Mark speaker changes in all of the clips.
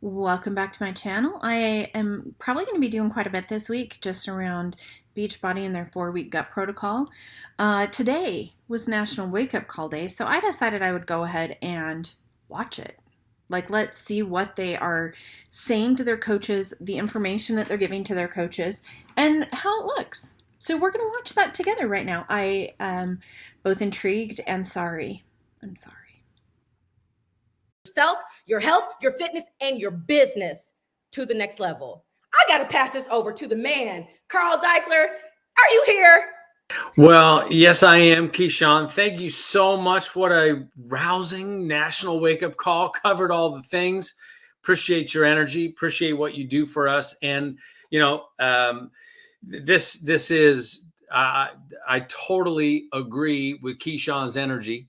Speaker 1: Welcome back to my channel. I am probably going to be doing quite a bit this week just around Beachbody and their 4-week gut protocol. Today was National Wake Up Call Day, so I decided I would go ahead and watch it. Let's see what they are saying to their coaches, the information that they're giving to their coaches, and how it looks. So we're going to watch that together right now. I am both intrigued and sorry. I'm sorry.
Speaker 2: Yourself, your health, your fitness, and your business to the next level. I got to pass this over to the man, Carl Deichler. Are you here?
Speaker 3: Well, yes, I am, Keyshawn. Thank you so much. What a rousing national wake-up call. Covered all the things. Appreciate your energy. Appreciate what you do for us. And, this is, I totally agree with Keyshawn's energy.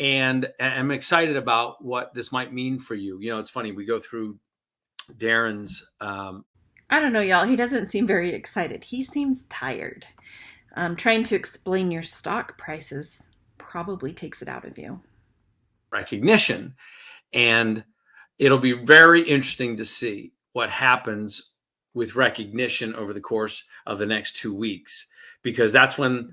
Speaker 3: And I'm excited about what this might mean for you. It's funny. We go through Darren's.
Speaker 1: I don't know, y'all. He doesn't seem very excited. He seems tired. Trying to explain your stock prices probably takes it out of you.
Speaker 3: Recognition. And it'll be very interesting to see what happens with recognition over the course of the next 2 weeks, because that's when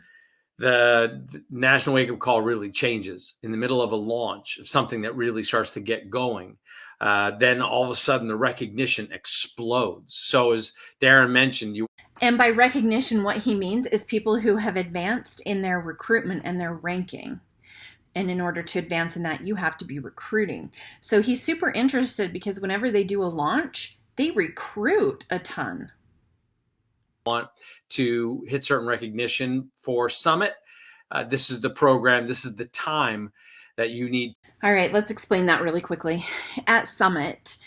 Speaker 3: the national wake-up call really changes in the middle of a launch of something that really starts to get going. Then all of a sudden the recognition explodes. So as Darren mentioned,
Speaker 1: and by recognition, what he means is people who have advanced in their recruitment and their ranking. And in order to advance in that, you have to be recruiting. So he's super interested because whenever they do a launch, they recruit a ton.
Speaker 3: Want to hit certain recognition for Summit. This is the program. This is the time that you need.
Speaker 1: All right, let's explain that really quickly. At Summit,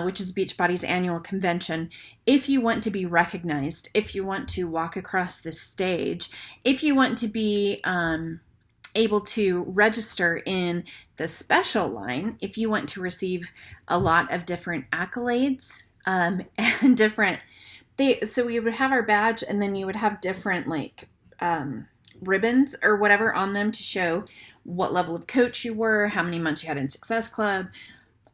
Speaker 1: which is Beachbody's annual convention, if you want to be recognized, if you want to walk across the stage, if you want to be able to register in the special line, if you want to receive a lot of different accolades and different, so we would have our badge, and then you would have different ribbons or whatever on them to show what level of coach you were, how many months you had in Success Club,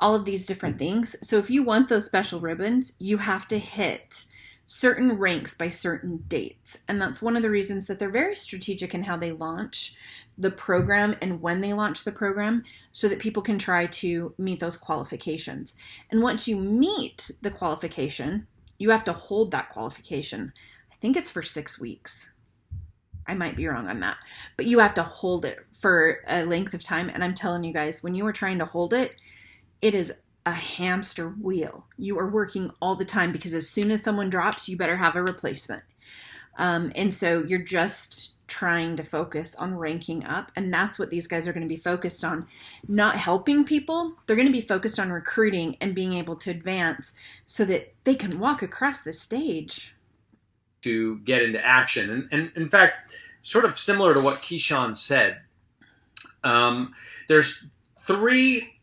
Speaker 1: all of these different things. So if you want those special ribbons, you have to hit certain ranks by certain dates. And that's one of the reasons that they're very strategic in how they launch the program and when they launch the program, so that people can try to meet those qualifications. And once you meet the qualification, you have to hold that qualification. I think it's for 6 weeks. I might be wrong on that, but you have to hold it for a length of time. And I'm telling you guys, when you are trying to hold it, it is a hamster wheel. You are working all the time, because as soon as someone drops, you better have a replacement. And so you're just trying to focus on ranking up. And that's what these guys are going to be focused on, not helping people. They're going to be focused on recruiting and being able to advance so that they can walk across the stage.
Speaker 3: To get into action. And in fact, sort of similar to what Keyshawn said, there's 3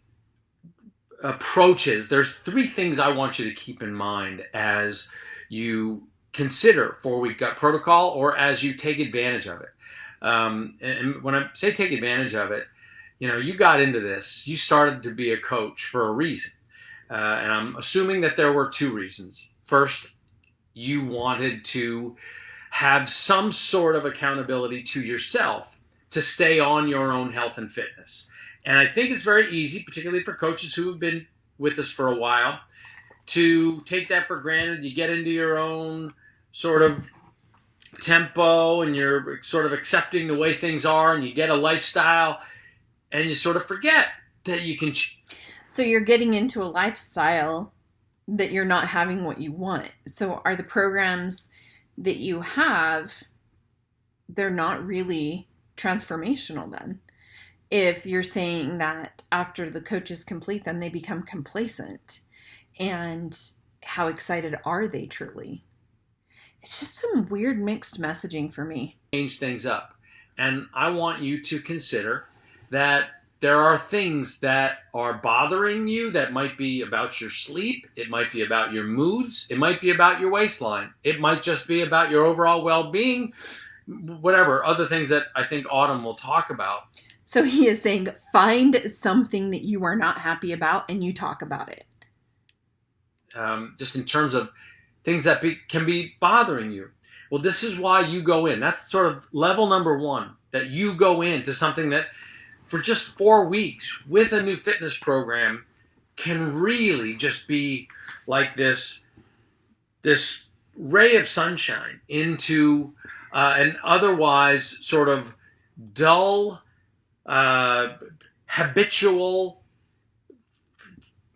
Speaker 3: approaches. There's 3 things I want you to keep in mind as you consider 4-week gut protocol, or as you take advantage of it. And when I say take advantage of it, you got into this, you started to be a coach for a reason. And I'm assuming that there were 2 reasons. First, you wanted to have some sort of accountability to yourself to stay on your own health and fitness. And I think it's very easy, particularly for coaches who have been with us for a while, to take that for granted. You get into your own sort of tempo, and you're sort of accepting the way things are, and you get a lifestyle, and you sort of forget that you can.
Speaker 1: So you're getting into a lifestyle that you're not having what you want. So are the programs that you have, they're not really transformational then? If you're saying that after the coaches complete them, they become complacent, and how excited are they truly? It's just some weird mixed messaging for me.
Speaker 3: Change things up. And I want you to consider that there are things that are bothering you that might be about your sleep. It might be about your moods. It might be about your waistline. It might just be about your overall well-being, whatever, other things that I think Autumn will talk about.
Speaker 1: So he is saying, find something that you are not happy about and you talk about it.
Speaker 3: Just in terms of things that can be bothering you. Well, this is why you go in. That's sort of level number one, that you go into something that for just 4 weeks with a new fitness program can really just be like this ray of sunshine into an otherwise sort of dull, habitual,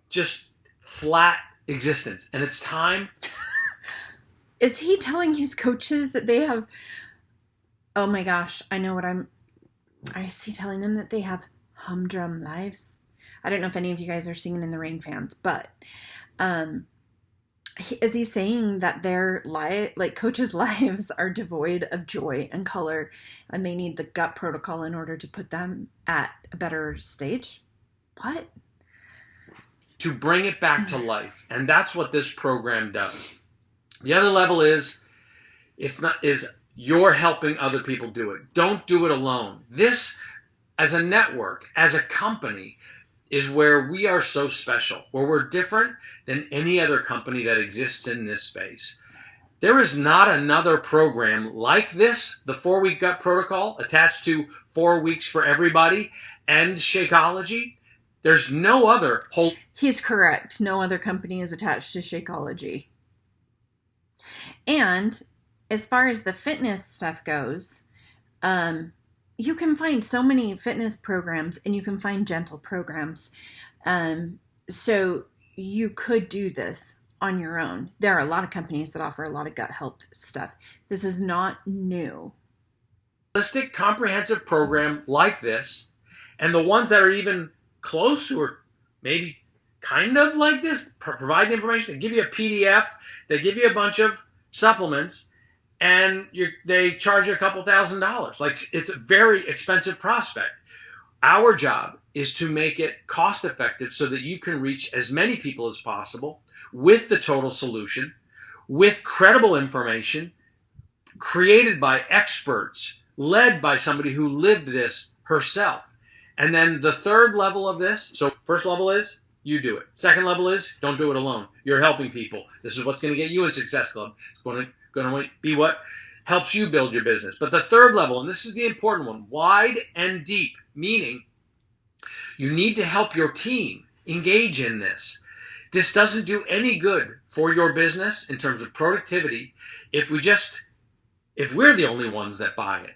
Speaker 3: just flat existence. And it's time.
Speaker 1: Is he telling his coaches that they have, oh my gosh, I know what is he telling them that they have humdrum lives? I don't know if any of you guys are Singing in the Rain fans, but is he saying that their coaches' lives are devoid of joy and color, and they need the gut protocol in order to put them at a better stage? What?
Speaker 3: To bring it back to life, and that's what this program does. The other level is you're helping other people do it. Don't do it alone. This, as a network, as a company, is where we are so special, where we're different than any other company that exists in this space. There is not another program like this, the 4-week gut protocol attached to 4 weeks for everybody and Shakeology. There's no other whole...
Speaker 1: He's correct. No other company is attached to Shakeology. And as far as the fitness stuff goes, you can find so many fitness programs and you can find gentle programs. So you could do this on your own. There are a lot of companies that offer a lot of gut health stuff. This is not new.
Speaker 3: Holistic, comprehensive program like this, and the ones that are even close or maybe kind of like this, provide information. They give you a PDF, they give you a bunch of supplements, and they charge you a couple $1,000s. Like, it's a very expensive prospect. Our job is to make it cost effective so that you can reach as many people as possible with the total solution, with credible information, created by experts, led by somebody who lived this herself. And then the third level of this, so first level is you do it. Second level is don't do it alone. You're helping people. This is what's going to get you in Success Club. It's going to be what helps you build your business. But the third level, and this is the important one, wide and deep, meaning you need to help your team engage in this. This doesn't do any good for your business in terms of productivity if we're the only ones that buy it.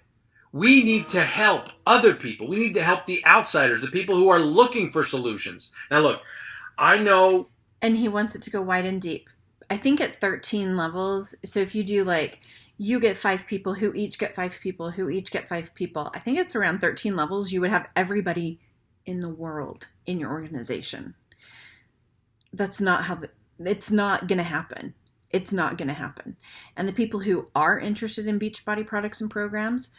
Speaker 3: We need to help other people. We need to help the outsiders, the people who are looking for solutions. Now, look, I know.
Speaker 1: And he wants it to go wide and deep. I think at 13 levels. So if you do you get 5 people who each get 5 people who each get 5 people. I think it's around 13 levels. You would have everybody in the world in your organization. That's not it's not going to happen. It's not going to happen. And the people who are interested in Beachbody products and programs,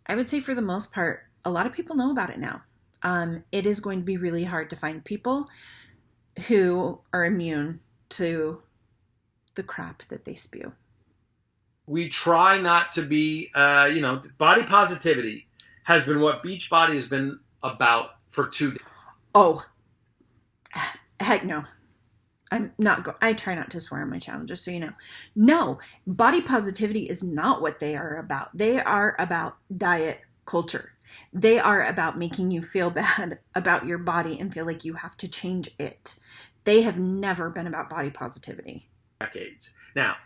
Speaker 1: I would say for the most part, a lot of people know about it now. It is going to be really hard to find people who are immune to the crap that they spew.
Speaker 3: We try not to be, body positivity has been what Beachbody has been about for 2 days.
Speaker 1: Oh, heck no. I try not to swear on my channel, just so you know. No, body positivity is not what they are about. They are about diet culture. They are about making you feel bad about your body and feel like you have to change it. They have never been about body positivity.
Speaker 3: Decades. Now,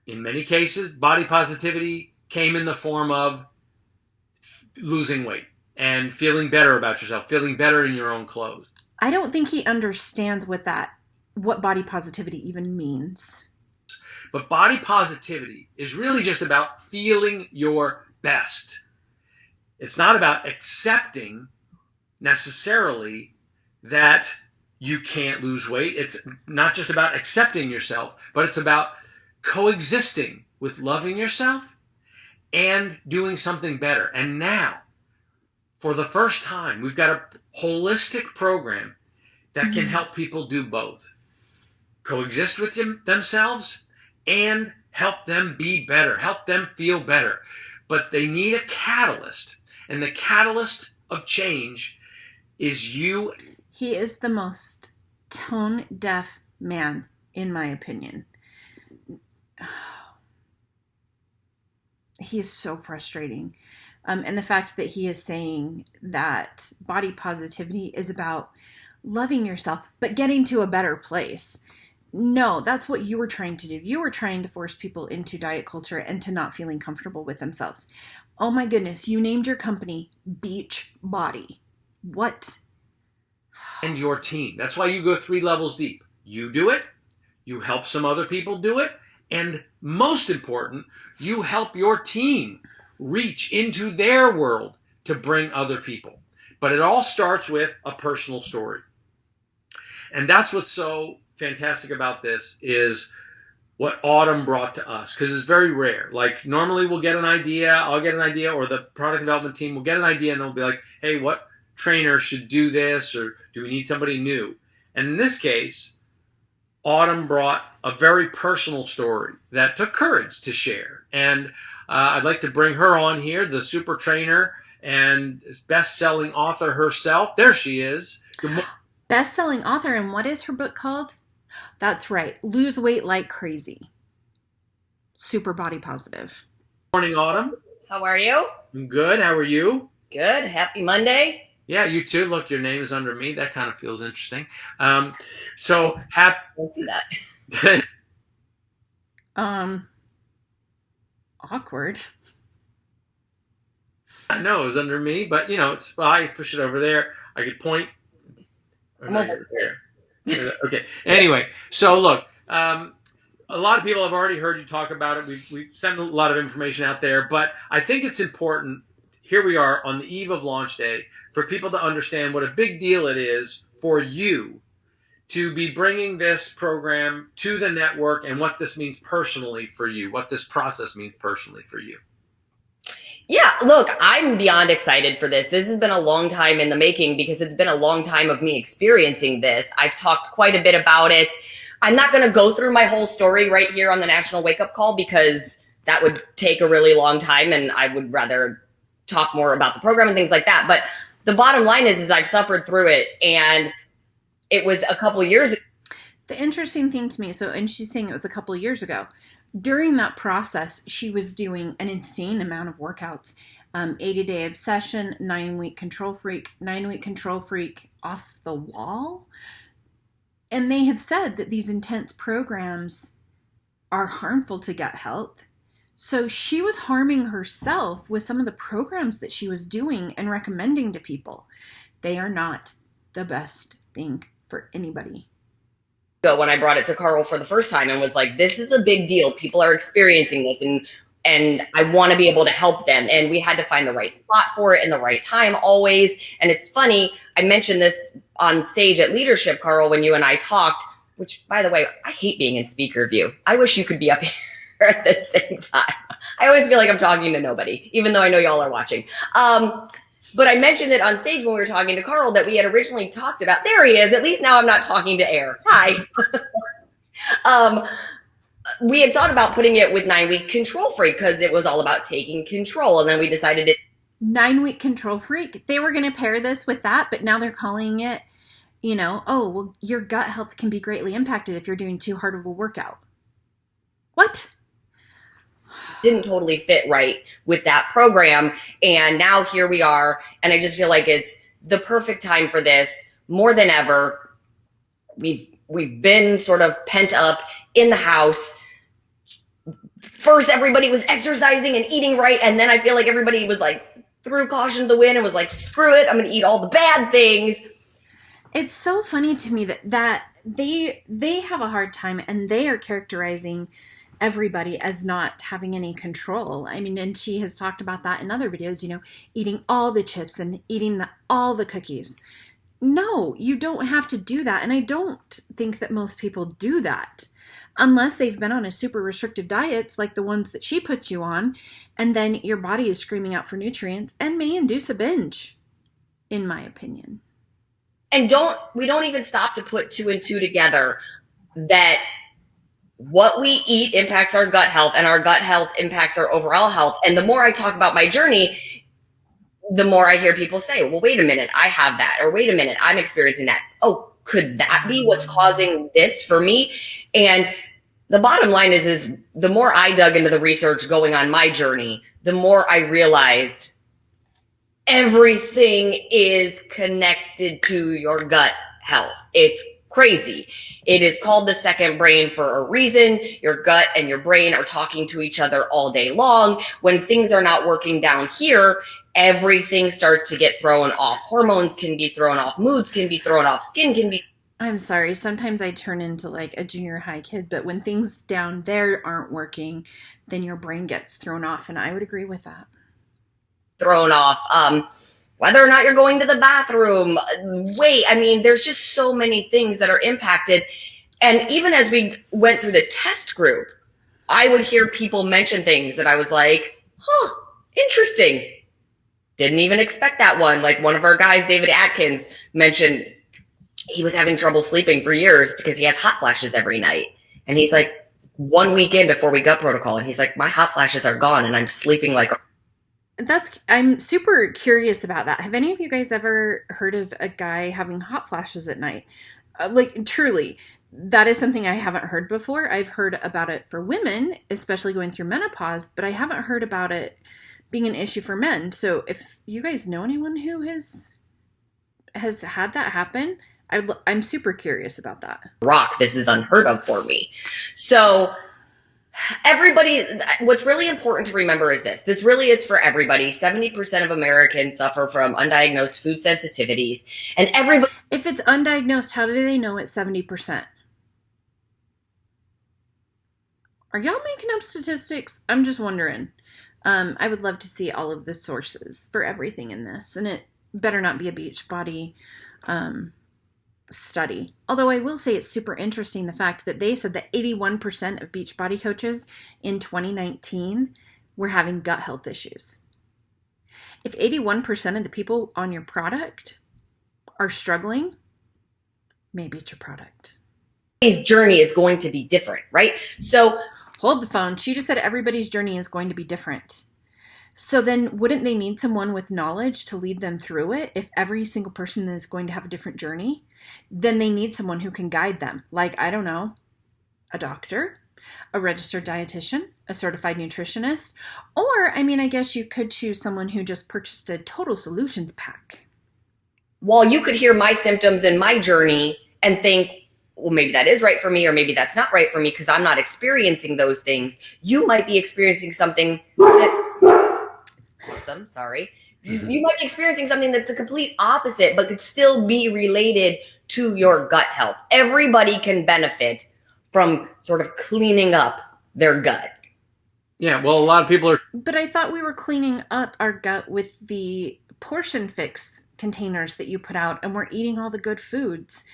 Speaker 3: in many cases, body positivity came in the form of losing weight and feeling better about yourself, feeling better in your own clothes.
Speaker 1: I don't think he understands what body positivity even means.
Speaker 3: But body positivity is really just about feeling your best. It's not about accepting necessarily that you can't lose weight. It's not just about accepting yourself, but it's about coexisting with loving yourself and doing something better. And now, for the first time, we've got a holistic program that can help people do both. Coexist with themselves and help them be better, help them feel better. But they need a catalyst. And the catalyst of change is you.
Speaker 1: He is the most tone deaf man, in my opinion. He is so frustrating. And the fact that he is saying that body positivity is about loving yourself, but getting to a better place. No, that's what you were trying to do. You were trying to force people into diet culture and to not feeling comfortable with themselves. Oh my goodness, you named your company Beachbody. What?
Speaker 3: And your team. That's why you go 3 levels deep. You do it, you help some other people do it, and most important, you help your team reach into their world to bring other people. But it all starts with a personal story. And that's what's so fantastic about this is what Autumn brought to us, because it's very rare. Like normally we'll get an idea, I'll get an idea, or the product development team will get an idea and they'll be like, hey, what trainer should do this, or do we need somebody new? And in this case, Autumn brought a very personal story that took courage to share. And I'd like to bring her on here, the super trainer and best-selling author herself. There she is.
Speaker 1: Best-selling author, and what is her book called? That's right, Lose Weight Like Crazy. Super body positive.
Speaker 3: Morning, Autumn.
Speaker 4: How are you?
Speaker 3: I'm good. How are you?
Speaker 4: Good. Happy Monday.
Speaker 3: Yeah, you too. Look, your name is under me. That kind of feels interesting. So happy.
Speaker 4: Don't see that.
Speaker 1: Awkward.
Speaker 3: I know it was under me, but it's I push it over there. I could point.
Speaker 4: I'm over
Speaker 3: there. Okay. Anyway, so look, a lot of people have already heard you talk about it. We've sent a lot of information out there, but I think it's important. Here we are on the eve of launch day for people to understand what a big deal it is for you to be bringing this program to the network and what this means personally for you, what this process means personally for you.
Speaker 4: Yeah, look, I'm beyond excited for this. This has been a long time in the making because it's been a long time of me experiencing this. I've talked quite a bit about it. I'm not going to go through my whole story right here on the National Wake Up Call because that would take a really long time and I would rather talk more about the program and things like that. But the bottom line is I've suffered through it, and it was a couple of years ago.
Speaker 1: The interesting thing to me, and she's saying it was a couple of years ago. During that process, she was doing an insane amount of workouts. 80-day obsession, 9-week control freak, 9-week control freak off the wall. And they have said that these intense programs are harmful to gut health. So she was harming herself with some of the programs that she was doing and recommending to people. They are not the best thing for anybody.
Speaker 4: When I brought it to Carl for the first time and was like, this is a big deal. People are experiencing this and I want to be able to help them. And we had to find the right spot for it in the right time always. And it's funny, I mentioned this on stage at Leadership, Carl, when you and I talked, which by the way, I hate being in speaker view. I wish you could be up here at the same time. I always feel like I'm talking to nobody, even though I know y'all are watching. But I mentioned it on stage when we were talking to Carl that we had originally talked about. There he is. At least now I'm not talking to air. Hi. We had thought about putting it with 9-week control freak because it was all about taking control. And then we decided
Speaker 1: 9-week control freak. They were going to pair this with that, but now they're calling it, oh, well, your gut health can be greatly impacted if you're doing too hard of a workout. What?
Speaker 4: Didn't totally fit right with that program. And now here we are. And I just feel like it's the perfect time for this more than ever. We've been sort of pent up in the house. First, everybody was exercising and eating right. And then I feel like everybody was like threw caution to the wind and was like, screw it, I'm going to eat all the bad things.
Speaker 1: It's so funny to me that they have a hard time and they are characterizing everybody as not having any control. I mean, and she has talked about that in other videos, eating all the chips and eating all the cookies. No, you don't have to do that. And I don't think that most people do that unless they've been on a super restrictive diets like the ones that she puts you on. And then your body is screaming out for nutrients and may induce a binge, in my opinion.
Speaker 4: And we don't even stop to put 2 and 2 together that what we eat impacts our gut health and our gut health impacts our overall health. And the more I talk about my journey, the more I hear people say, well, wait a minute, I have that, or wait a minute, I'm experiencing that. Oh, could that be what's causing this for me? And the bottom line is the more I dug into the research going on my journey, the more I realized everything is connected to your gut health. It's crazy. It is called the second brain for a reason. Your gut and your brain are talking to each other all day long. When things are not working down here, everything starts to get thrown off. Hormones can be thrown off. Moods can be thrown off. Skin can be.
Speaker 1: I'm sorry. Sometimes I turn into like a junior high kid, but when things down there aren't working, then your brain gets thrown off. And I would agree with that.
Speaker 4: Thrown off. Whether or not you're going to the bathroom, there's just so many things that are impacted. And even as we went through the test group, I would hear people mention things that I was like, interesting. Didn't even expect that one. Like one of our guys, David Atkins, mentioned he was having trouble sleeping for years because he has hot flashes every night. And he's like, 1 week in before we got protocol, and he's like, my hot flashes are gone and I'm sleeping like
Speaker 1: I'm super curious about that. Have any of you guys ever heard of a guy having hot flashes at night? Like truly, that is something I haven't heard before. I've heard about it for women, especially going through menopause, but I haven't heard about it being an issue for men. So if you guys know anyone who has had that happen, I'm super curious about that.
Speaker 4: rock. This is unheard of for me. So everybody, what's really important to remember is this really is for everybody. 70% of Americans suffer from undiagnosed food sensitivities, and everybody.
Speaker 1: If it's undiagnosed, how do they know it's 70%? Are y'all making up statistics? I'm just wondering. I would love to see all of the sources for everything in this, and it better not be a Beachbody study. Although I will say it's super interesting the fact that they said that 81% of Beachbody coaches in 2019 were having gut health issues. If 81% of the people on your product are struggling, maybe it's your product.
Speaker 4: Everybody's journey is going to be different, right? So
Speaker 1: hold the phone. She just said everybody's journey is going to be different. So then wouldn't they need someone with knowledge to lead them through it? If every single person is going to have a different journey, then they need someone who can guide them. Like, I don't know, a doctor, a registered dietitian, a certified nutritionist, or, I guess you could choose someone who just purchased a total solutions pack.
Speaker 4: while you could hear my symptoms and my journey and think, well, maybe that is right for me, or maybe that's not right for me because I'm not experiencing those things. You might be experiencing something that, awesome, sorry. You might be experiencing something that's the complete opposite, but could still be related to your gut health. Everybody can benefit from sort of cleaning up their gut.
Speaker 3: Yeah, well, a lot of people are.
Speaker 1: But I thought we were cleaning up our gut with the portion fix containers that you put out, and we're eating all the good foods.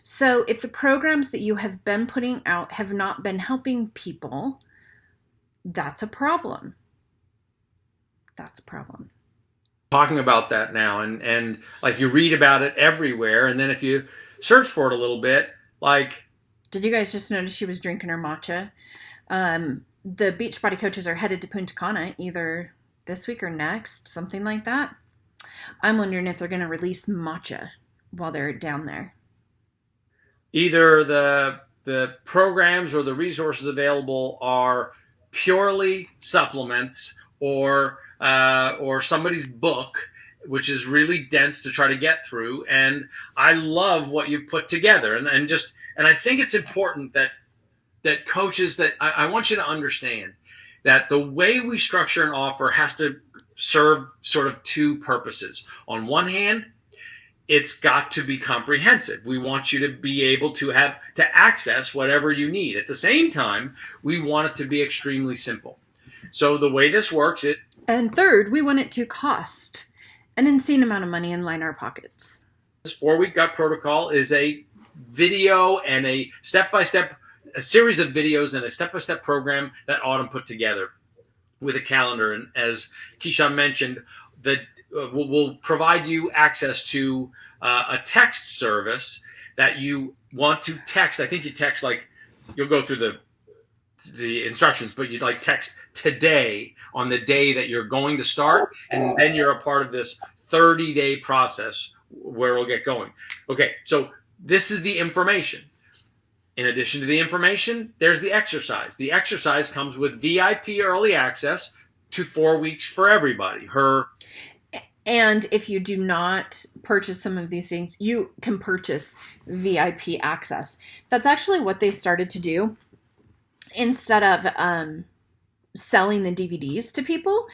Speaker 1: So if the programs that you have been putting out have not been helping people, that's a problem. That's a problem.
Speaker 3: Talking about that now, and like you read about it everywhere, and then if you search for it a little bit, like,
Speaker 1: did you guys just notice she was drinking her matcha? The Beachbody coaches are headed to Punta Cana either this week or next, something like that. I'm wondering if they're going to release matcha while they're down there.
Speaker 3: Either the programs or the resources available are purely supplements, or somebody's book, which is really dense to try to get through. And I love what you've put together. And I think it's important that coaches, that I want you to understand that the way we structure an offer has to serve sort of two purposes. On one hand, it's got to be comprehensive. We want you to be able to access whatever you need. At the same time, we want it to be extremely simple. So the way this works,
Speaker 1: and third, we want it to cost an insane amount of money and line our pockets.
Speaker 3: This 4-week gut protocol is a video and a step-by-step, a series of videos and a step-by-step program that Autumn put together with a calendar. And as Keyshawn mentioned, we'll provide you access to a text service that you want to text. I think you text, like, you'll go through the the instructions, but you'd like text today on the day that you're going to start, and then you're a part of this 30-day process where we'll get going. Okay, so this is the information. In addition to the information, there's the exercise. The exercise comes with VIP early access to 4 weeks for everybody.
Speaker 1: And if you do not purchase some of these things, you can purchase VIP access. That's actually what they started to do. Instead of selling the DVDs to people,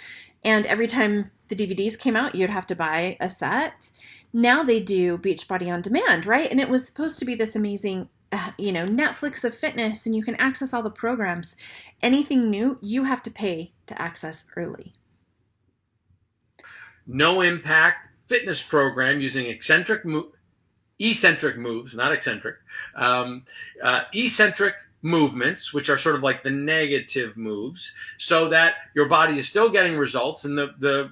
Speaker 1: and every time the DVDs came out, you'd have to buy a set. Now they do Beachbody on demand, right? And it was supposed to be this amazing, Netflix of fitness, and you can access all the programs. Anything new, you have to pay to access early.
Speaker 3: No impact fitness program using eccentric moves, not eccentric, eccentric movements, which are sort of like the negative moves, so that your body is still getting results. And the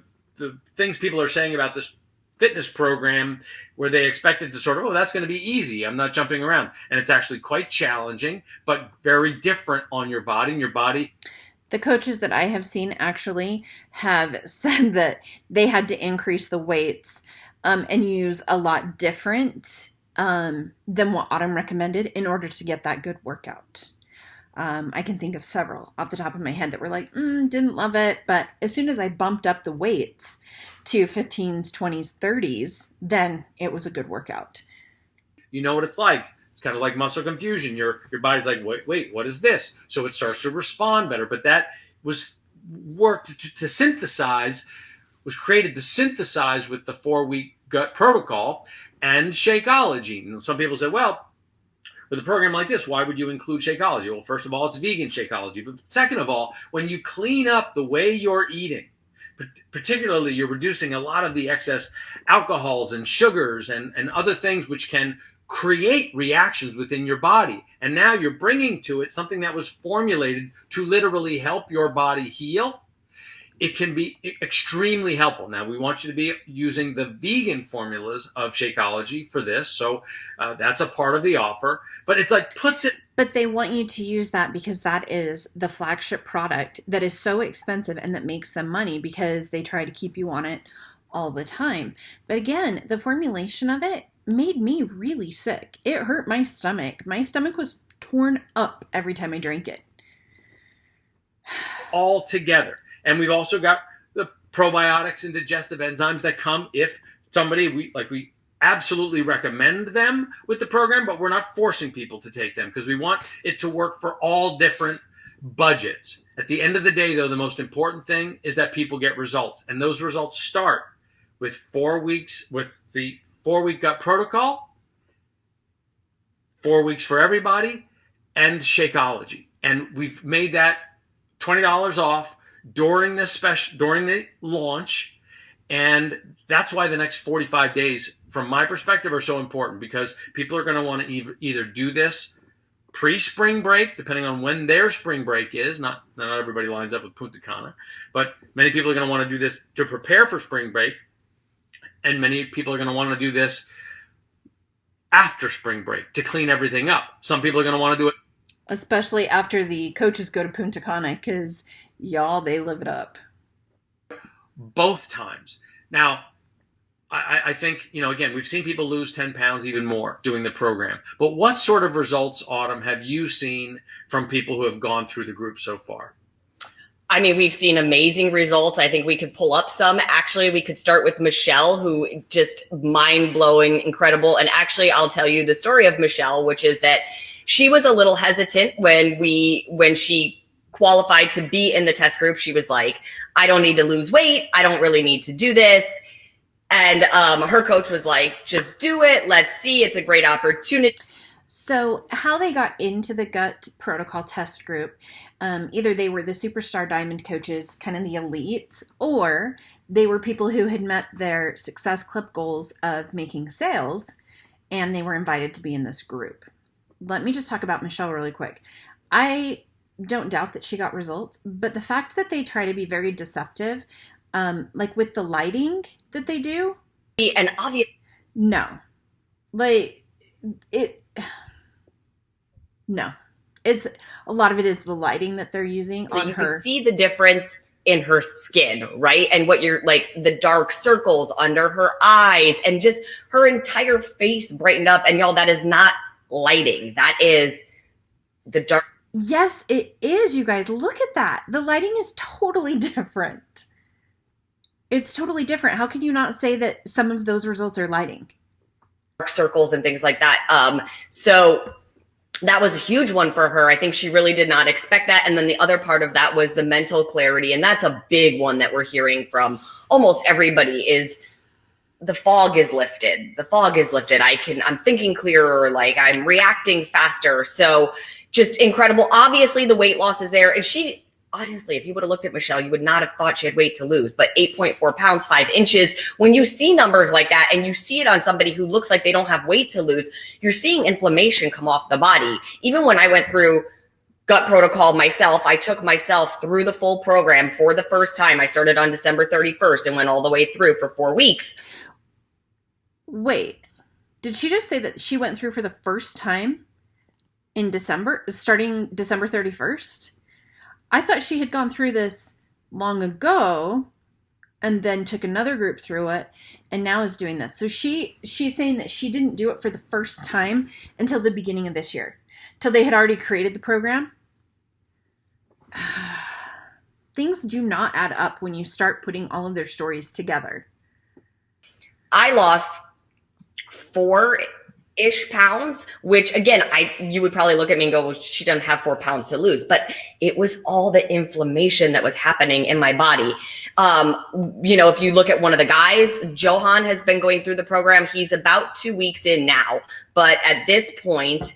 Speaker 3: things people are saying about this fitness program, where they expect it to sort of, oh, that's going to be easy, I'm not jumping around. And it's actually quite challenging, but very different on your body. And your body.
Speaker 1: The coaches that I have seen actually have said that they had to increase the weights and use a lot different than what Autumn recommended in order to get that good workout. I can think of several off the top of my head that were like, didn't love it. But as soon as I bumped up the weights to 15s, 20s, 30s, then it was a good workout.
Speaker 3: You know what it's like. It's kind of like muscle confusion. Your body's like, wait, what is this? So it starts to respond better. But that was worked to synthesize, was created to synthesize with the 4-week gut protocol and Shakeology. And some people say, well, with a program like this, why would you include Shakeology? Well, first of all, it's vegan Shakeology. But second of all, when you clean up the way you're eating, particularly you're reducing a lot of the excess alcohols and sugars and other things which can create reactions within your body. And now you're bringing to it something that was formulated to literally help your body heal. It can be extremely helpful. Now, we want you to be using the vegan formulas of Shakeology for this. So that's a part of the offer. But it's like puts it.
Speaker 1: But they want you to use that because that is the flagship product that is so expensive and that makes them money because they try to keep you on it all the time. But again, the formulation of it made me really sick. It hurt my stomach. My stomach was torn up every time I drank it.
Speaker 3: All together. And we've also got the probiotics and digestive enzymes that come if somebody, we absolutely recommend them with the program, but we're not forcing people to take them because we want it to work for all different budgets. At the end of the day, though, the most important thing is that people get results. And those results start with 4 weeks, with the 4-week gut protocol, 4 weeks for everybody, and Shakeology. And we've made that $20 off during the launch. And that's why the next 45 days, from my perspective, are so important, because people are going to want to either do this pre-spring break, depending on when their spring break is. Not everybody lines up with Punta Cana, but many people are going to want to do this to prepare for spring break. And many people are going to want to do this after spring break to clean everything up. Some people are going to want to do it.
Speaker 1: Especially after the coaches go to Punta Cana, because y'all, they live it up.
Speaker 3: Both times. Now, I think, again, we've seen people lose 10 pounds, even more, doing the program. But what sort of results, Autumn, have you seen from people who have gone through the group so far?
Speaker 4: I mean, we've seen amazing results. I think we could pull up some. Actually, we could start with Michelle, who just mind-blowing, incredible. And actually, I'll tell you the story of Michelle, which is that she was a little hesitant when she qualified to be in the test group. She was like, I don't need to lose weight. I don't really need to do this. And her coach was like, just do it. Let's see. It's a great opportunity.
Speaker 1: So how they got into the gut protocol test group, either they were the superstar diamond coaches, kind of the elites, or they were people who had met their Success Club goals of making sales, and they were invited to be in this group. Let me just talk about Michelle really quick. I don't doubt that she got results, but the fact that they try to be very deceptive, like with the lighting that they do.
Speaker 4: And obviously,
Speaker 1: no, like it, no, It's a lot of it is the lighting that they're using
Speaker 4: So
Speaker 1: on
Speaker 4: you
Speaker 1: her.
Speaker 4: could see the difference in her skin, right? And what you're like, the dark circles under her eyes, and just her entire face brightened up. And y'all, that is not lighting. That is the dark.
Speaker 1: Yes, it is, you guys. Look at that. The lighting is totally different. It's totally different. How can you not say that some of those results are lighting?
Speaker 4: Circles and things like that. So that was a huge one for her. I think she really did not expect that. And then the other part of that was the mental clarity. And that's a big one that we're hearing from almost everybody is the fog is lifted. The fog is lifted. I'm thinking clearer, like I'm reacting faster. So just incredible. Obviously the weight loss is there. And she, honestly, if you would have looked at Michelle, you would not have thought she had weight to lose, but 8.4 pounds, 5 inches. When you see numbers like that and you see it on somebody who looks like they don't have weight to lose, you're seeing inflammation come off the body. Even when I went through gut protocol myself, I took myself through the full program for the first time. I started on December 31st and went all the way through for 4 weeks.
Speaker 1: Wait, did she just say that she went through for the first time in December, starting December 31st? I thought she had gone through this long ago and then took another group through it and now is doing this. So she's saying that she didn't do it for the first time until the beginning of this year, till they had already created the program. Things do not add up when you start putting all of their stories together.
Speaker 4: I lost 4-ish pounds, which again, you would probably look at me and go, well, she doesn't have 4 pounds to lose, but it was all the inflammation that was happening in my body. If you look at one of the guys, Johan has been going through the program. He's about 2 weeks in now, but at this point,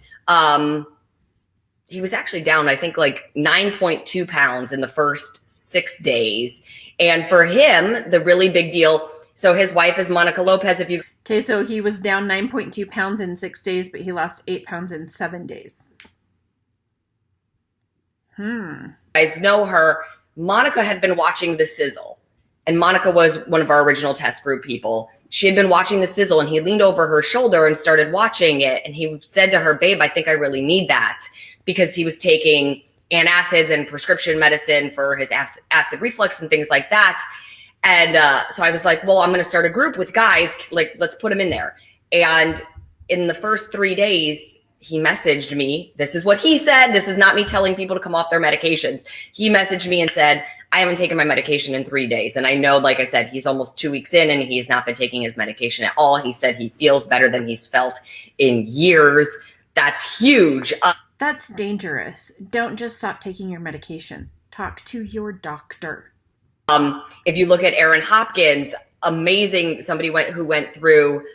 Speaker 4: he was actually down, I think like 9.2 pounds in the first 6 days. And for him, the really big deal, so his wife is Monica Lopez.
Speaker 1: Okay, so he was down 9.2 pounds in 6 days, but he lost 8 pounds in 7 days.
Speaker 4: You guys know her. Monica had been watching The Sizzle, and Monica was one of our original test group people. She had been watching The Sizzle, and he leaned over her shoulder and started watching it. And he said to her, babe, I think I really need that, because he was taking antacids and prescription medicine for his acid reflux and things like that. And so I was like, well, I'm going to start a group with guys. Like, let's put him in there. And in the first 3 days, he messaged me. This is what he said. This is not me telling people to come off their medications. He messaged me and said, I haven't taken my medication in 3 days. And I know, like I said, he's almost 2 weeks in and he's not been taking his medication at all. He said he feels better than he's felt in years. That's huge.
Speaker 1: That's dangerous. Don't just stop taking your medication. Talk to your doctor.
Speaker 4: If you look at Aaron Hopkins, amazing, somebody who went through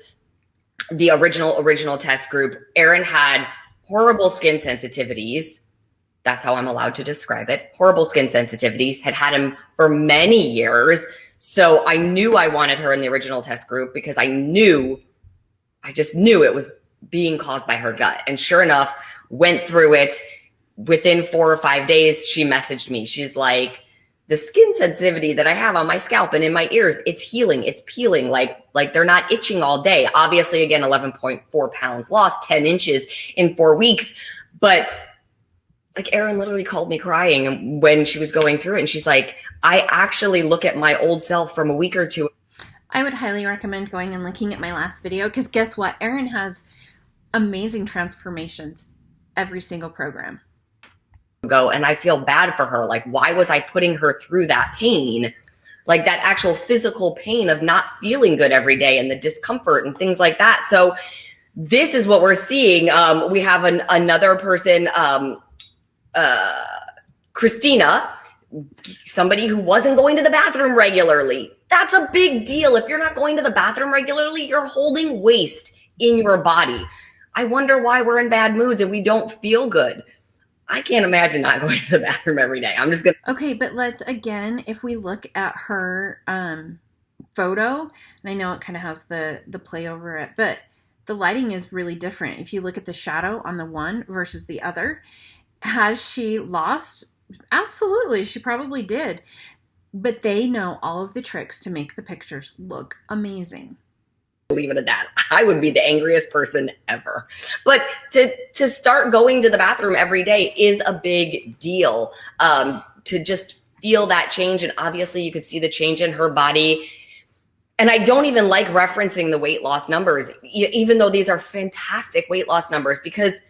Speaker 4: the original test group. Aaron had horrible skin sensitivities. That's how I'm allowed to describe it. Horrible skin sensitivities, had him for many years. So I knew I wanted her in the original test group because I just knew it was being caused by her gut. And sure enough, went through it. Within 4 or 5 days, she messaged me. She's like, the skin sensitivity that I have on my scalp and in my ears, it's healing, it's peeling, like they're not itching all day. Obviously, again, 11.4 pounds lost, 10 inches in 4 weeks. But like Erin literally called me crying when she was going through it. And she's like, I actually look at my old self from a week or two.
Speaker 1: I would highly recommend going and looking at my last video, because guess what? Erin has amazing transformations every single program.
Speaker 4: Ago, and I feel bad for her. Like, why was I putting her through that pain? Like that actual physical pain of not feeling good every day and the discomfort and things like that. So this is what we're seeing. We have another person, Christina, somebody who wasn't going to the bathroom regularly. That's a big deal. If you're not going to the bathroom regularly, you're holding waste in your body. I wonder why we're in bad moods and we don't feel good. I can't imagine not going to the bathroom every day. I'm just going to.
Speaker 1: Okay, but let's, again, if we look at her photo, and I know it kind of has the play over it, but the lighting is really different. If you look at the shadow on the one versus the other, has she lost? Absolutely, she probably did. But they know all of the tricks to make the pictures look amazing.
Speaker 4: leave it at that. I would be the angriest person ever. But to start going to the bathroom every day is a big deal. To just feel that change. And obviously you could see the change in her body. And I don't even like referencing the weight loss numbers, even though these are fantastic weight loss numbers, because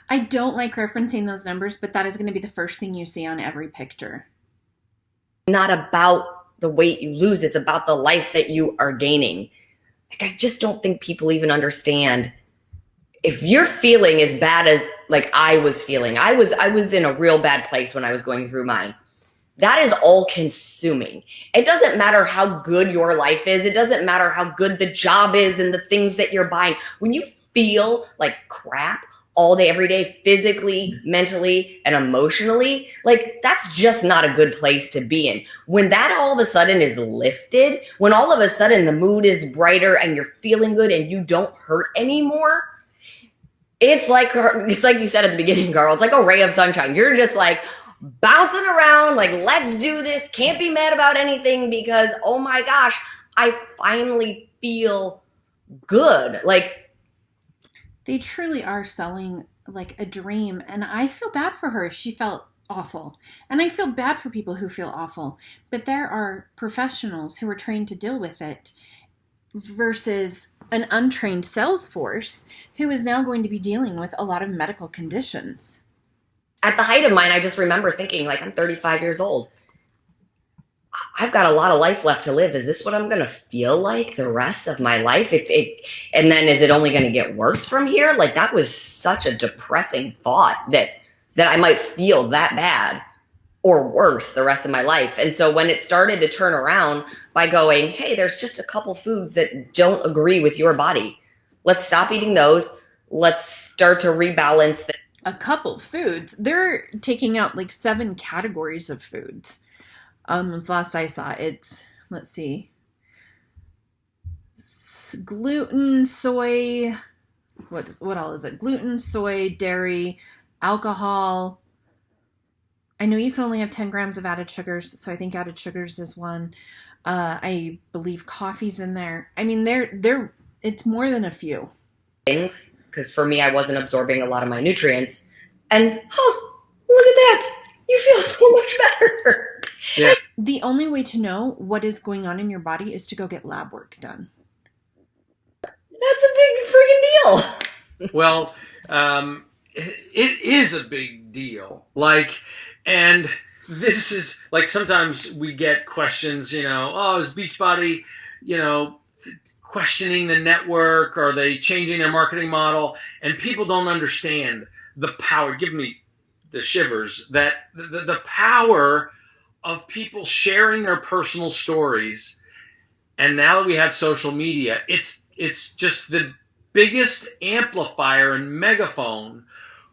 Speaker 1: I don't like referencing those numbers, but that is going to be the first thing you see on every picture.
Speaker 4: Not about the weight you lose. It's about the life that you are gaining. Like, I just don't think people even understand. If you're feeling as bad as like I was feeling, I was in a real bad place when I was going through mine. That is all consuming. It doesn't matter how good your life is. It doesn't matter how good the job is and the things that you're buying. When you feel like crap all day, every day, physically, mentally, and emotionally, like that's just not a good place to be in. When that all of a sudden is lifted, when all of a sudden the mood is brighter and you're feeling good and you don't hurt anymore, it's like you said at the beginning, Carl, it's like a ray of sunshine. You're just like bouncing around, like, let's do this. Can't be mad about anything because, oh my gosh, I finally feel good. Like,
Speaker 1: they truly are selling like a dream. And I feel bad for her if she felt awful. And I feel bad for people who feel awful. But there are professionals who are trained to deal with it versus an untrained sales force who is now going to be dealing with a lot of medical conditions.
Speaker 4: At the height of mine, I just remember thinking, like, I'm 35 years old. I've got a lot of life left to live. Is this what I'm going to feel like the rest of my life? And then is it only going to get worse from here? Like, that was such a depressing thought that I might feel that bad or worse the rest of my life. And so when it started to turn around by going, hey, there's just a couple foods that don't agree with your body. Let's stop eating those. Let's start to rebalance.
Speaker 1: A couple foods. They're taking out like 7 categories of foods. Last I saw, it's, let's see, gluten, soy, what all is it? Gluten, soy, dairy, alcohol. I know you can only have 10 grams of added sugars, so I think added sugars is one. I believe coffee's in there. I mean, it's more than a few
Speaker 4: things, because for me, I wasn't absorbing a lot of my nutrients. And, oh, look at that. You feel so much better.
Speaker 3: Yeah.
Speaker 1: The only way to know what is going on in your body is to go get lab work done.
Speaker 4: That's a big freaking deal.
Speaker 3: Well, it is a big deal. Like, and this is like, sometimes we get questions, oh, is Beachbody, questioning the network? Are they changing their marketing model? And people don't understand the power. Give me the shivers. That the power of people sharing their personal stories. And now that we have social media, it's just the biggest amplifier and megaphone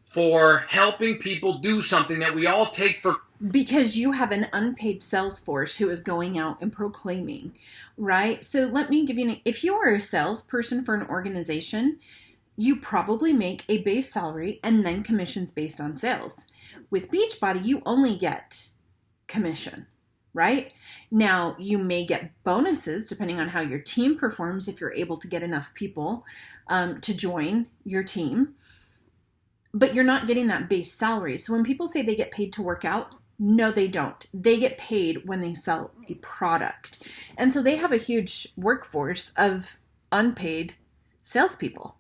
Speaker 3: for helping people do something that we all take for.
Speaker 1: Because you have an unpaid sales force who is going out and proclaiming, right? So let me give you if you are a salesperson for an organization, you probably make a base salary and then commissions based on sales. With Beachbody, you only get commission, right? Now, you may get bonuses depending on how your team performs if you're able to get enough people to join your team, but you're not getting that base salary. So when people say they get paid to work out, no, they don't. They get paid when they sell a product. And so they have a huge workforce of unpaid salespeople.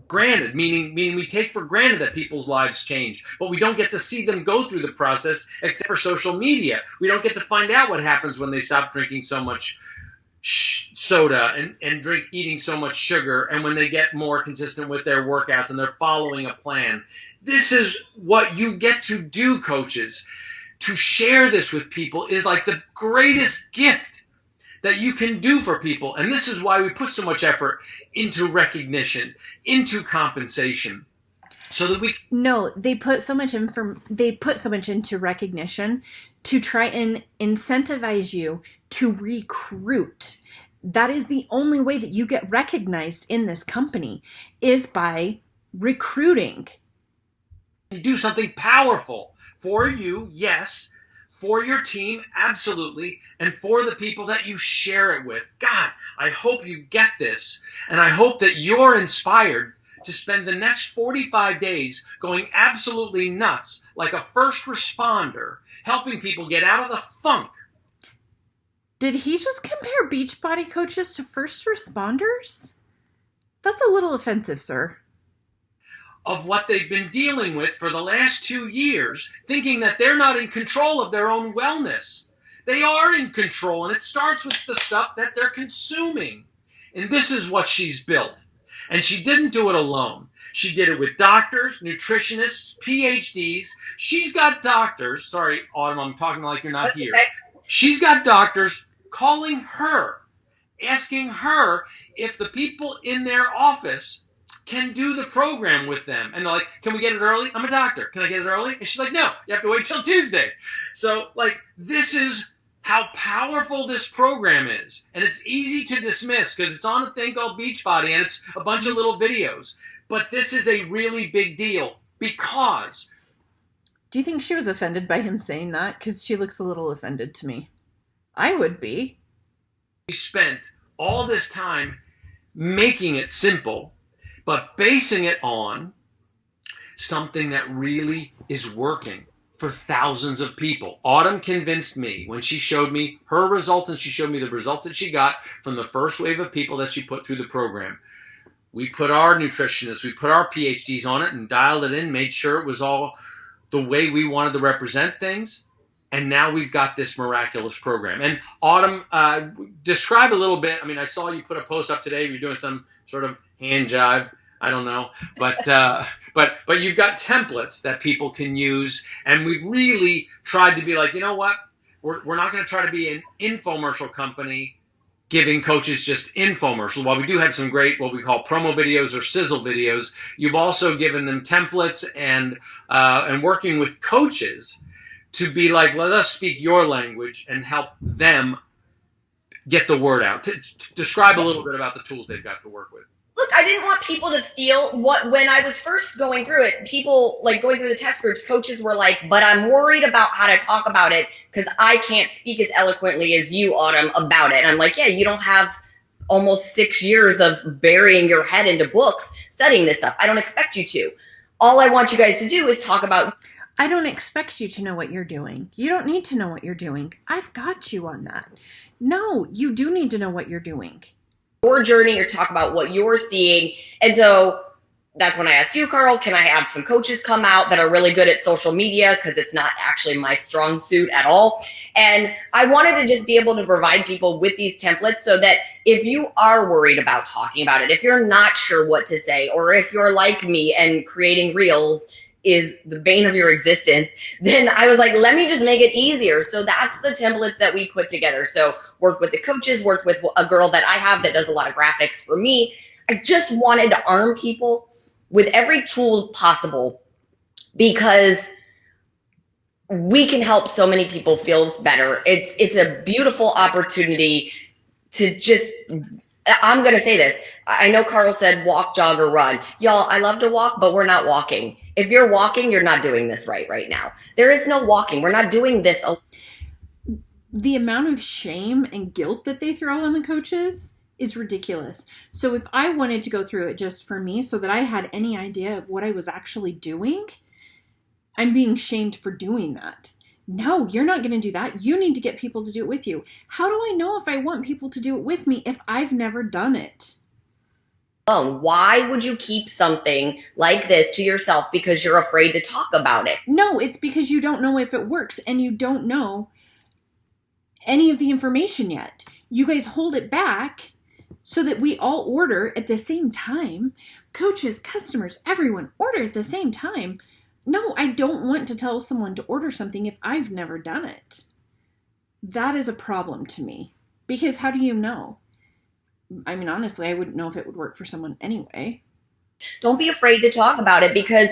Speaker 3: Granted, meaning we take for granted that people's lives change, but we don't get to see them go through the process except for social media. We don't get to find out what happens when they stop drinking so much soda and eating so much sugar, and when they get more consistent with their workouts and they're following a plan. This is what you get to do, coaches. To share this with people is like the greatest gift that you can do for people. And this is why we put so much effort into recognition, into compensation, so that we.
Speaker 1: No, they put so much into recognition to try and incentivize you to recruit. That is the only way that you get recognized in this company, is by recruiting.
Speaker 3: Do something powerful for you, yes, for your team, absolutely, and for the people that you share it with. God, I hope you get this, and I hope that you're inspired to spend the next 45 days going absolutely nuts like a first responder, helping people get out of the funk.
Speaker 1: Did he just compare Beachbody coaches to first responders? That's a little offensive, sir.
Speaker 3: Of what they've been dealing with for the last 2 years, thinking that they're not in control of their own wellness. They are in control, and it starts with the stuff that they're consuming. And this is what she's built. And she didn't do it alone. She did it with doctors, nutritionists, PhDs. She's got doctors. Sorry, Autumn, I'm talking like you're not here. She's got doctors calling her, asking her if the people in their office can do the program with them. And they're like, can we get it early? I'm a doctor. Can I get it early? And she's like, no, you have to wait till Tuesday. So, like, this is how powerful this program is. And it's easy to dismiss because it's on a thing called Beachbody and it's a bunch of little videos. But this is a really big deal because...
Speaker 1: Do you think she was offended by him saying that? Because she looks a little offended to me. I would be.
Speaker 3: We spent all this time making it simple, but basing it on something that really is working for thousands of people. Autumn convinced me when she showed me her results and she showed me the results that she got from the first wave of people that she put through the program. We put our nutritionists, we put our PhDs on it and dialed it in, made sure it was all the way we wanted to represent things. And now we've got this miraculous program. And Autumn, describe a little bit. I mean, I saw you put a post up today. You're doing some sort of hand jive. I don't know, but you've got templates that people can use, and we've really tried to be like, you know what? We're not going to try to be an infomercial company giving coaches just infomercials. While we do have some great what we call promo videos or sizzle videos, you've also given them templates and working with coaches to be like, let us speak your language and help them get the word out. Describe a little bit about the tools they've got to work with.
Speaker 4: Look, I didn't want people to feel when I was first going through it, people like going through the test groups, coaches were like, but I'm worried about how to talk about it because I can't speak as eloquently as you, Autumn, about it. And I'm like, yeah, you don't have almost 6 years of burying your head into books studying this stuff. I don't expect you to. All I want you guys to do is talk about.
Speaker 1: I don't expect you to know what you're doing. You don't need to know what you're doing. I've got you on that. No, you do need to know what you're doing.
Speaker 4: Your journey or talk about what you're seeing. And so that's when I asked you, Carl, can I have some coaches come out that are really good at social media? Because it's not actually my strong suit at all. And I wanted to just be able to provide people with these templates so that if you are worried about talking about it, if you're not sure what to say, or if you're like me and creating reels is the bane of your existence, then I was like, let me just make it easier. So that's the templates that we put together. So worked with the coaches, worked with a girl that I have that does a lot of graphics for me. I just wanted to arm people with every tool possible because we can help so many people feel better. It's a beautiful opportunity to just, I'm going to say this. I know Carl said walk, jog, or run. Y'all, I love to walk, but we're not walking. If you're walking, you're not doing this right now. There is no walking. We're not doing this.
Speaker 1: The amount of shame and guilt that they throw on the coaches is ridiculous. So if I wanted to go through it just for me so that I had any idea of what I was actually doing, I'm being shamed for doing that. No, you're not going to do that. You need to get people to do it with you. How do I know if I want people to do it with me if I've never done it?
Speaker 4: Why would you keep something like this to yourself because you're afraid to talk about it?
Speaker 1: No, it's because you don't know if it works and you don't know any of the information yet. You guys hold it back so that we all order at the same time. Coaches, customers, everyone order at the same time. No, I don't want to tell someone to order something if I've never done it. That is a problem to me because how do you know? I mean, honestly, I wouldn't know if it would work for someone anyway.
Speaker 4: Don't be afraid to talk about it because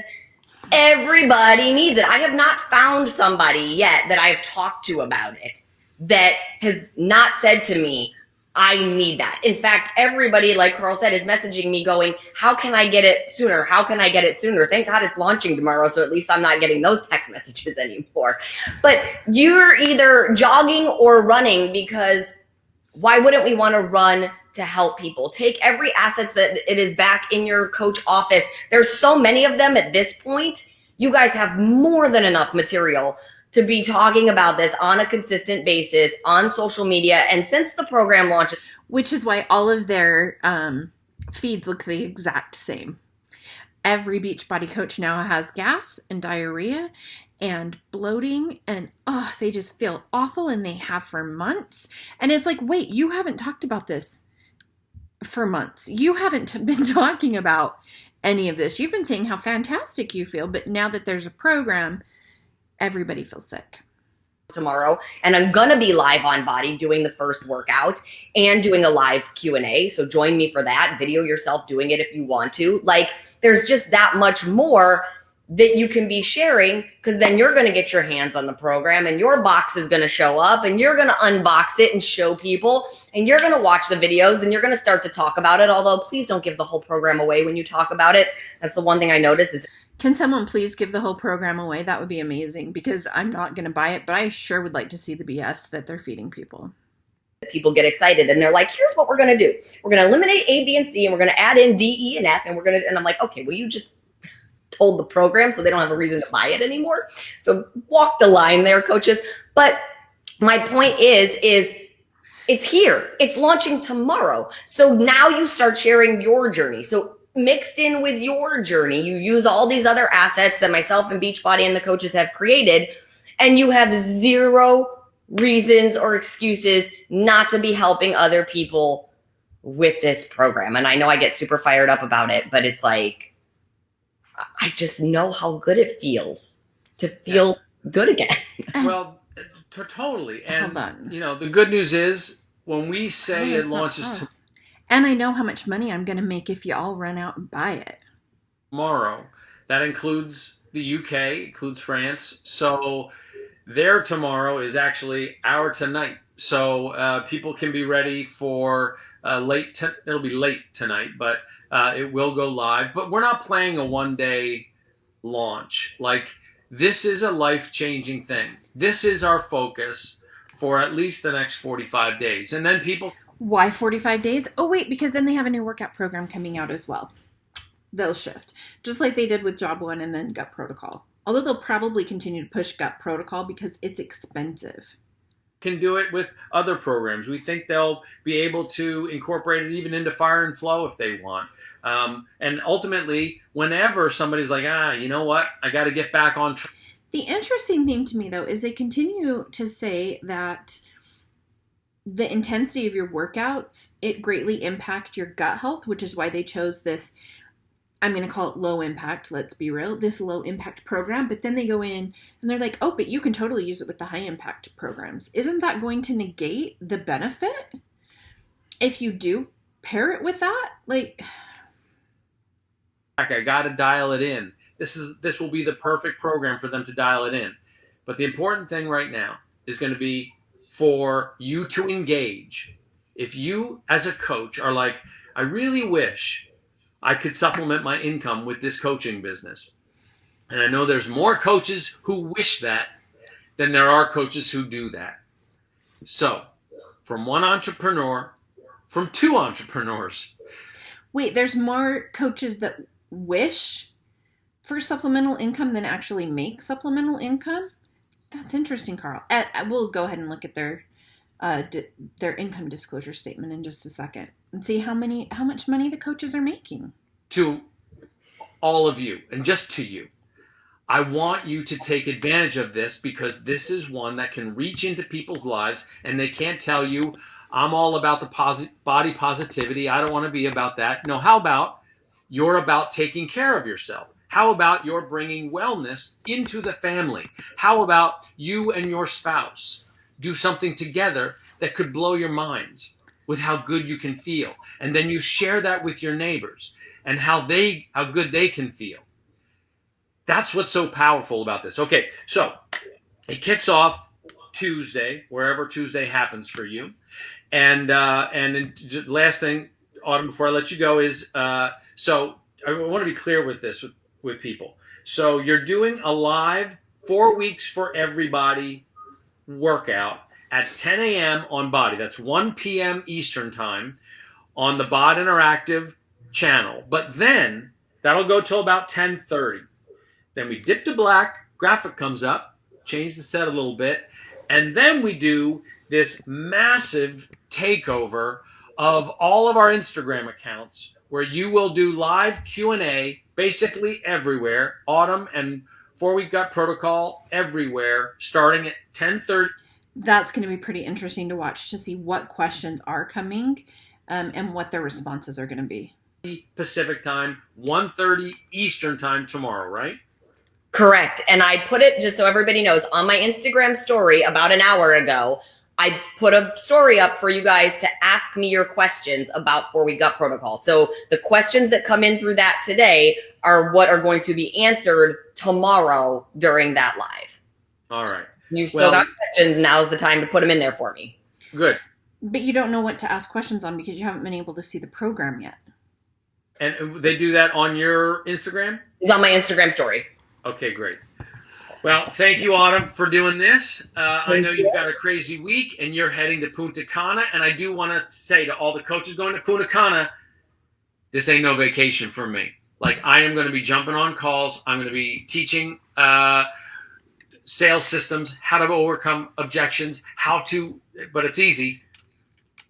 Speaker 4: everybody needs it. I have not found somebody yet that I've talked to about it that has not said to me, I need that. In fact, everybody, like Carl said, is messaging me going, how can I get it sooner? How can I get it sooner? Thank God it's launching tomorrow. So at least I'm not getting those text messages anymore. But you're either jogging or running, because why wouldn't we want to run to help people? Take every asset that it is back in your coach office. There's so many of them at this point. You guys have more than enough material to be talking about this on a consistent basis on social media. And since the program launches,
Speaker 1: which is why all of their feeds look the exact same. Every Beachbody coach now has gas and diarrhea and bloating, and they just feel awful, and they have for months. And it's like, wait, you haven't talked about this for months. You haven't been talking about any of this. You've been saying how fantastic you feel, but now that there's a program, everybody feels sick.
Speaker 4: Tomorrow, and I'm gonna be live on Body doing the first workout and doing a live Q&A. So join me for that. Video yourself doing it if you want to. Like, there's just that much more that you can be sharing, because then you're going to get your hands on the program, and your box is going to show up, and you're going to unbox it and show people, and you're going to watch the videos, and you're going to start to talk about it. Although please don't give the whole program away when you talk about it. That's the one thing I notice is,
Speaker 1: can someone please give the whole program away? That would be amazing, because I'm not going to buy it, but I sure would like to see the BS that they're feeding people.
Speaker 4: People get excited and they're like, here's what we're going to do. We're going to eliminate A, B, and C, and we're going to add in D, E, and F. And and I'm like, okay, well, you just told the program, so they don't have a reason to buy it anymore. So walk the line there, coaches. But my point is it's here. It's launching tomorrow. So now you start sharing your journey. So mixed in with your journey, you use all these other assets that myself and Beachbody and the coaches have created, and you have zero reasons or excuses not to be helping other people with this program. And I know I get super fired up about it, but it's like, I just know how good it feels to feel good again.
Speaker 3: Well, totally. And,
Speaker 1: hold on.
Speaker 3: The good news is when we say it launches
Speaker 1: and I know how much money I'm going to make if you all run out and buy it
Speaker 3: tomorrow, that includes the UK, includes France. So their tomorrow is actually our tonight. So people can be ready for it'll be late tonight, but it will go live. But we're not playing a one-day launch. Like, this is a life-changing thing. This is our focus for at least the next 45 days. And then people...
Speaker 1: Why 45 days? Oh, wait, because then they have a new workout program coming out as well. They'll shift, just like they did with Job 1 and then Gut Protocol. Although they'll probably continue to push Gut Protocol because it's expensive.
Speaker 3: Can do it with other programs. We think they'll be able to incorporate it even into Fire and Flow if they want. And ultimately, whenever somebody's like, you know what, I got to get back on track.
Speaker 1: The interesting thing to me, though, is they continue to say that the intensity of your workouts, it greatly impact your gut health, which is why they chose this, I'm going to call it low impact, let's be real, this low impact program. But then they go in and they're like, oh, but you can totally use it with the high impact programs. Isn't that going to negate the benefit if you do pair it with that? Like,
Speaker 3: I got to dial it in. This will be the perfect program for them to dial it in. But the important thing right now is going to be for you to engage. If you as a coach are like, I really wish I could supplement my income with this coaching business. And I know there's more coaches who wish that than there are coaches who do that. So from one entrepreneur, from two entrepreneurs.
Speaker 1: Wait, there's more coaches that wish for supplemental income than actually make supplemental income? That's interesting, Carl. We'll go ahead and look at their income disclosure statement in just a second and see how much money the coaches are making.
Speaker 3: To all of you, and just to you, I want you to take advantage of this, because this is one that can reach into people's lives, and they can't tell you, I'm all about the body positivity. I don't want to be about that. No, how about you're about taking care of yourself? How about you're bringing wellness into the family? How about you and your spouse do something together that could blow your minds with how good you can feel? And then you share that with your neighbors and how good they can feel. That's what's so powerful about this. Okay, so it kicks off Tuesday, wherever Tuesday happens for you. And then just last thing, Autumn, before I let you go is, so I want to be clear with this with people. So you're doing a live 4 weeks for everybody workout at 10 a.m. on Body. That's 1 p.m. Eastern time on the Bod Interactive channel. But then that'll go till about 10:30. Then we dip to black, graphic comes up, change the set a little bit, and then we do this massive takeover of all of our Instagram accounts where you will do live Q&A basically everywhere, Autumn and 4 Week Gut Protocol everywhere, starting at 10:30.
Speaker 1: That's going to be pretty interesting to watch, to see what questions are coming and what their responses are going to be.
Speaker 3: Pacific time, 1:30 Eastern time tomorrow, right?
Speaker 4: Correct. And I put it, just so everybody knows, on my Instagram story about an hour ago. I put a story up for you guys to ask me your questions about 4 Week Gut Protocol. So the questions that come in through that today are what are going to be answered tomorrow during that live.
Speaker 3: All right.
Speaker 4: You've still got questions. Now's the time to put them in there for me.
Speaker 3: Good.
Speaker 1: But you don't know what to ask questions on because you haven't been able to see the program yet.
Speaker 3: And they do that on your Instagram?
Speaker 4: It's on my Instagram story.
Speaker 3: Okay, great. Well, thank you, Autumn, for doing this. I know you've got a crazy week, and you're heading to Punta Cana. And I do want to say to all the coaches going to Punta Cana, this ain't no vacation for me. Like, I am going to be jumping on calls. I'm going to be teaching sales systems, how to overcome objections, but it's easy.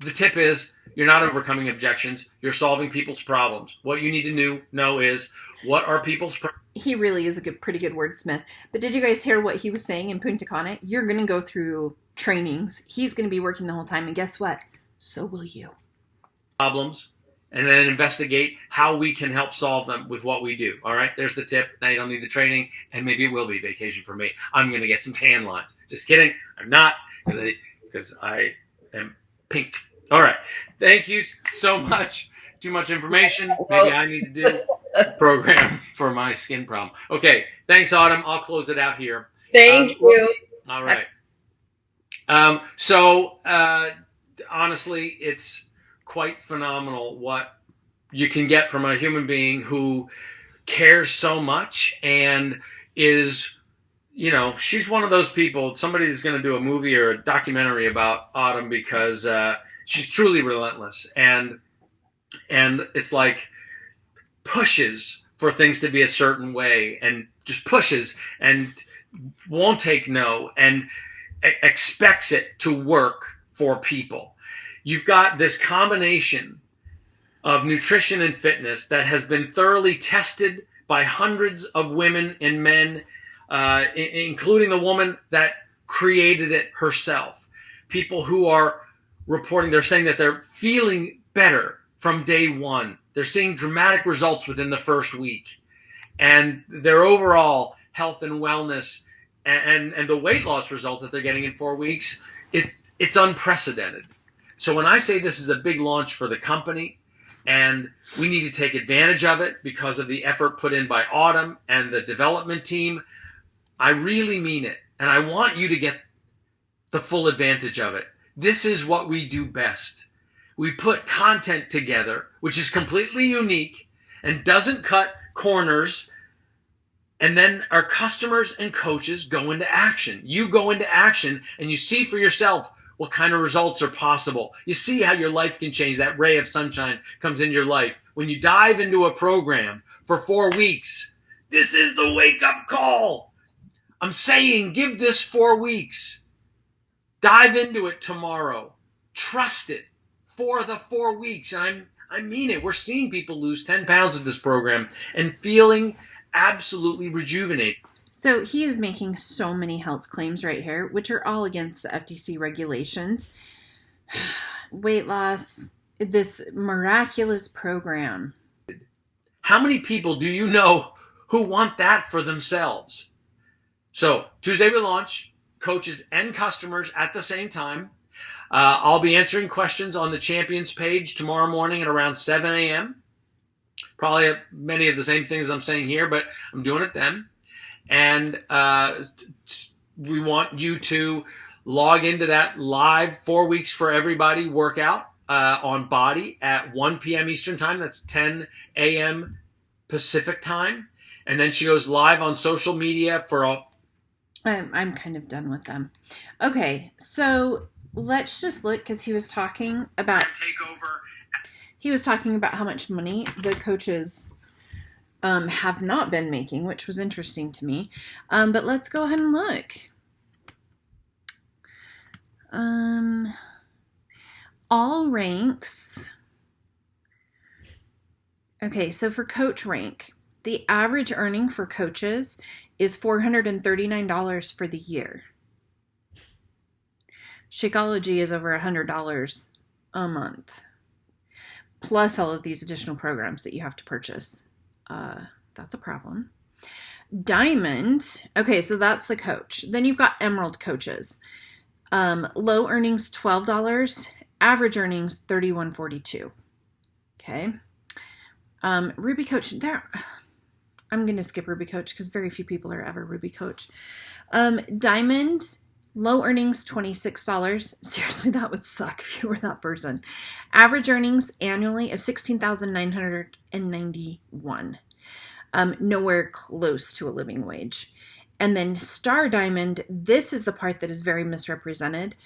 Speaker 3: The tip is you're not overcoming objections. You're solving people's problems. What you need to know is, what are people's problems?
Speaker 1: He really is a pretty good wordsmith. But did you guys hear what he was saying in Punta Cana? You're going to go through trainings. He's going to be working the whole time. And guess what? So will you.
Speaker 3: Problems, and then investigate how we can help solve them with what we do. All right? There's the tip. Now you don't need the training, and maybe it will be vacation for me. I'm going to get some tan lines. Just kidding. I'm not, because I am pink. All right. Thank you so much. Too much information. Maybe I need to do a program for my skin problem. Okay. Thanks, Autumn. I'll close it out here.
Speaker 4: Thank you.
Speaker 3: All right. Honestly, it's quite phenomenal what you can get from a human being who cares so much and is, she's one of those people, somebody is going to do a movie or a documentary about Autumn because she's truly relentless. And it's like pushes for things to be a certain way and just pushes and won't take no and expects it to work for people. You've got this combination of nutrition and fitness that has been thoroughly tested by hundreds of women and men, including the woman that created it herself. People who are reporting, they're saying that they're feeling better from day one. They're seeing dramatic results within the first week. And their overall health and wellness and the weight loss results that they're getting in 4 weeks, it's unprecedented. So when I say this is a big launch for the company and we need to take advantage of it because of the effort put in by Autumn and the development team, I really mean it. And I want you to get the full advantage of it. This is what we do best. We put content together, which is completely unique and doesn't cut corners. And then our customers and coaches go into action. You go into action and you see for yourself what kind of results are possible. You see how your life can change. That ray of sunshine comes in your life. When you dive into a program for 4 weeks, this is the wake-up call. I'm saying give this 4 weeks. Dive into it tomorrow. Trust it. For the 4 weeks. And I mean it. We're seeing people lose 10 pounds with this program and feeling absolutely rejuvenated.
Speaker 1: So he is making so many health claims right here, which are all against the FTC regulations. Weight loss, this miraculous program.
Speaker 3: How many people do you know who want that for themselves? So Tuesday we launch, coaches and customers at the same time. I'll be answering questions on the Champions page tomorrow morning at around 7 a.m. Probably many of the same things I'm saying here, but I'm doing it then. And we want you to log into that live 4 weeks for everybody workout on Body at 1 p.m. Eastern time. That's 10 a.m. Pacific time. And then she goes live on social media for all.
Speaker 1: I'm kind of done with them. Okay, so let's just look, because he was talking about how much money the coaches have not been making, which was interesting to me. But let's go ahead and look. All ranks. Okay, so for coach rank, the average earning for coaches is $439 for the year. Shakeology is over $100 a month, plus all of these additional programs that you have to purchase. That's a problem. Diamond, okay, so that's the coach. Then you've got Emerald coaches. Low earnings $12, average earnings $31.42. Okay. Ruby coach, there. I'm going to skip Ruby coach because very few people are ever Ruby coach. Diamond, low earnings $26. Seriously, that would suck if you were that person. Average earnings annually is $16,991. Nowhere close to a living wage. And then Star Diamond, this is the part that is very misrepresented,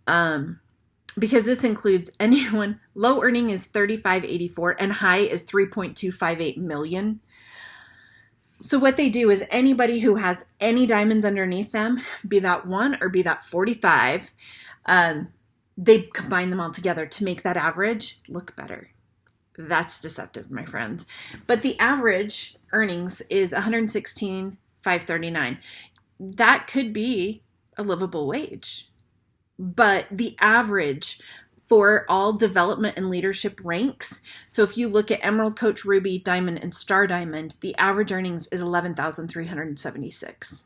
Speaker 1: because this includes anyone. Low earning is $35.84 and high is $3.258 million. So what they do is anybody who has any diamonds underneath them, be that 1 or be that 45, they combine them all together to make that average look better. That's deceptive, my friends. But the average earnings is $116,539. That could be a livable wage. But the average for all development and leadership ranks, so if you look at Emerald, Coach, Ruby, Diamond, and Star Diamond, the average earnings is $11,376.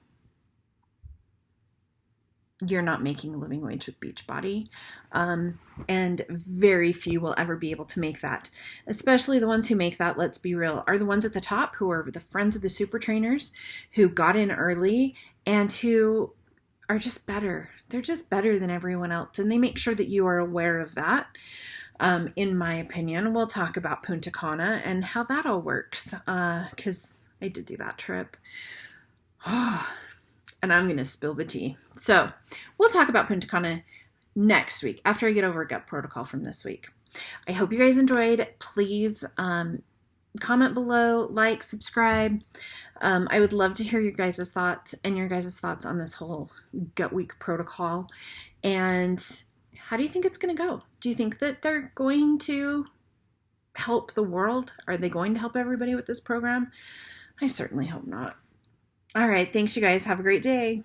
Speaker 1: You're not making a living wage with Beachbody, and very few will ever be able to make that. Especially the ones who make that, let's be real, are the ones at the top who are the friends of the super trainers who got in early and who are just better. They're just better than everyone else, and they make sure that you are aware of that. In my opinion, we'll talk about Punta Cana and how that all works, because I did do that trip. And I'm going to spill the tea. So we'll talk about Punta Cana next week after I get over gut protocol from this week. I hope you guys enjoyed. Please comment below, like, subscribe. I would love to hear your guys' thoughts and your guys' thoughts on this whole gut week protocol. And how do you think it's going to go? Do you think that they're going to help the world? Are they going to help everybody with this program? I certainly hope not. All right. Thanks, you guys. Have a great day.